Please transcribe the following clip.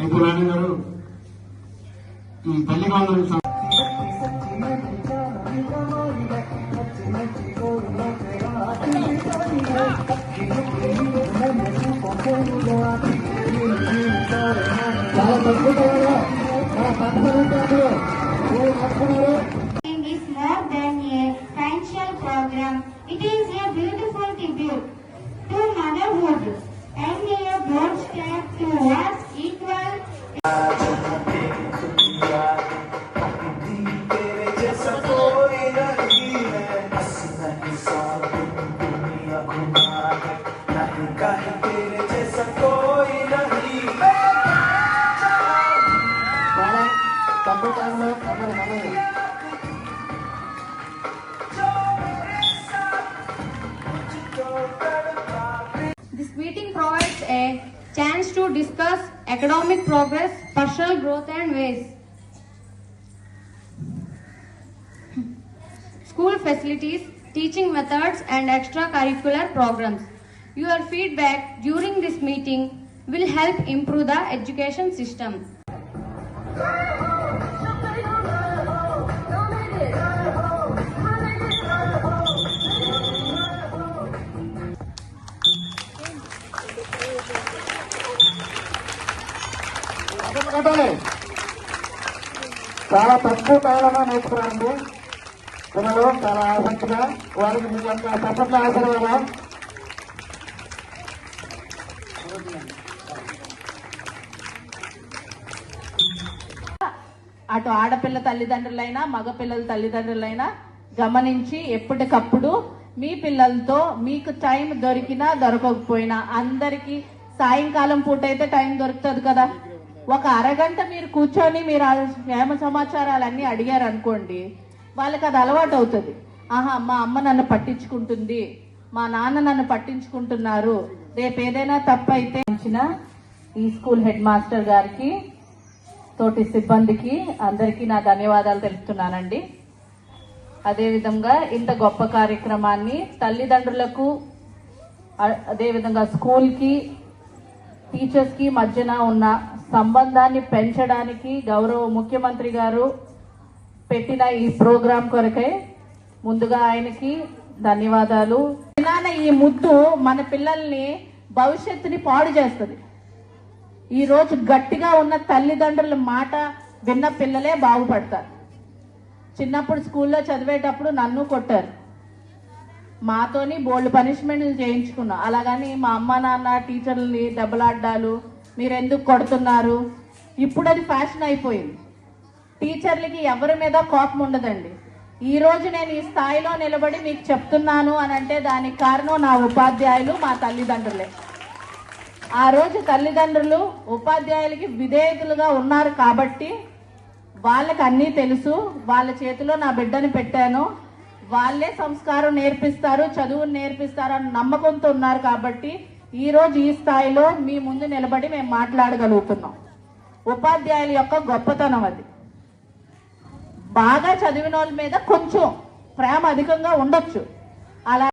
అయితే రాణి గారు ఈ తల్లి Congress is more than a financial program. It is a beautiful tribute to motherhood and a bold step towards equal. This meeting provides a chance to discuss academic progress, personal growth and ways. School facilities, teaching methods and extracurricular programs. Your feedback during this meeting will help improve the education system. చాలా తక్కువ కాలంలో నేర్చుకున్నారండి పిల్లలు చాలా ఆసక్తిగా వారికి మీ యొక్క సపోర్ట్ల ఆశీర్వాదం. అటు ఆడపిల్ల తల్లిదండ్రులైనా మగపిల్లల తల్లిదండ్రులైనా గమనించి ఎప్పటికప్పుడు మీ పిల్లలతో మీకు టైం దొరికినా దొరకకపోయినా అందరికీ సాయంకాలం పూట అయితే టైం దొరుకుతుంది కదా, ఒక అరగంట మీరు కూర్చొని మీరు క్షేమ సమాచారాలన్నీ అడిగారు అనుకోండి, వాళ్ళకి అది అలవాటు అవుతుంది. ఆహా, మా అమ్మ నన్ను పట్టించుకుంటుంది, మా నాన్న నన్ను పట్టించుకుంటున్నారు, రేపు ఏదైనా తప్పు అయితే ఈ స్కూల్ హెడ్ మాస్టర్ గారికి తోటి సిబ్బందికి అందరికీ నా ధన్యవాదాలు తెలుపుతున్నానండి. అదేవిధంగా ఇంత గొప్ప కార్యక్రమాన్ని తల్లిదండ్రులకు అదేవిధంగా స్కూల్కి టీచర్స్కి మధ్యన ఉన్న సంబంధాన్ని పెంచడానికి గౌరవ ముఖ్యమంత్రి గారు పెట్టిన ఈ ప్రోగ్రాం కొరకై ముందుగా ఆయనకి ధన్యవాదాలు. ఈ ముద్దు మన పిల్లల్ని భవిష్యత్తుని పాడు చేస్తుంది. ఈ రోజు గట్టిగా ఉన్న తల్లిదండ్రుల మాట విన్న పిల్లలే బాగుపడతారు. చిన్నప్పుడు స్కూల్లో చదివేటప్పుడు నన్ను కొట్టారు, మాతోని బోల్డ్ పనిష్మెంట్లు చేయించుకున్నాం. అలాగని మా అమ్మ నాన్న టీచర్లని దెబ్బలాడ్డాలు, మీరెందుకు కొడుతున్నారు, ఇప్పుడు అది ఫ్యాషన్ అయిపోయింది. టీచర్లకి ఎవరి మీద కోపం ఉండదండి. ఈ రోజు నేను ఈ స్థాయిలో నిలబడి మీకు చెప్తున్నాను అని అంటే దానికి కారణం నా ఉపాధ్యాయులు, మా తల్లిదండ్రులే. ఆ రోజు తల్లిదండ్రులు ఉపాధ్యాయులకి విధేయతలుగా ఉన్నారు కాబట్టి వాళ్ళకి అన్నీ తెలుసు, వాళ్ళ చేతిలో నా బిడ్డని పెట్టాను, వాళ్ళే సంస్కారం నేర్పిస్తారు, చదువును నేర్పిస్తారు అని నమ్మకంతో ఉన్నారు కాబట్టి ఈ రోజు ఈ స్థాయిలో మీ ముందు నిలబడి మేము మాట్లాడగలుగుతున్నాం. ఉపాధ్యాయుల యొక్క గొప్పతనం అది. బాగా చదివిన వాళ్ళ మీద కొంచెం ప్రేమ అధికంగా ఉండొచ్చు, అలా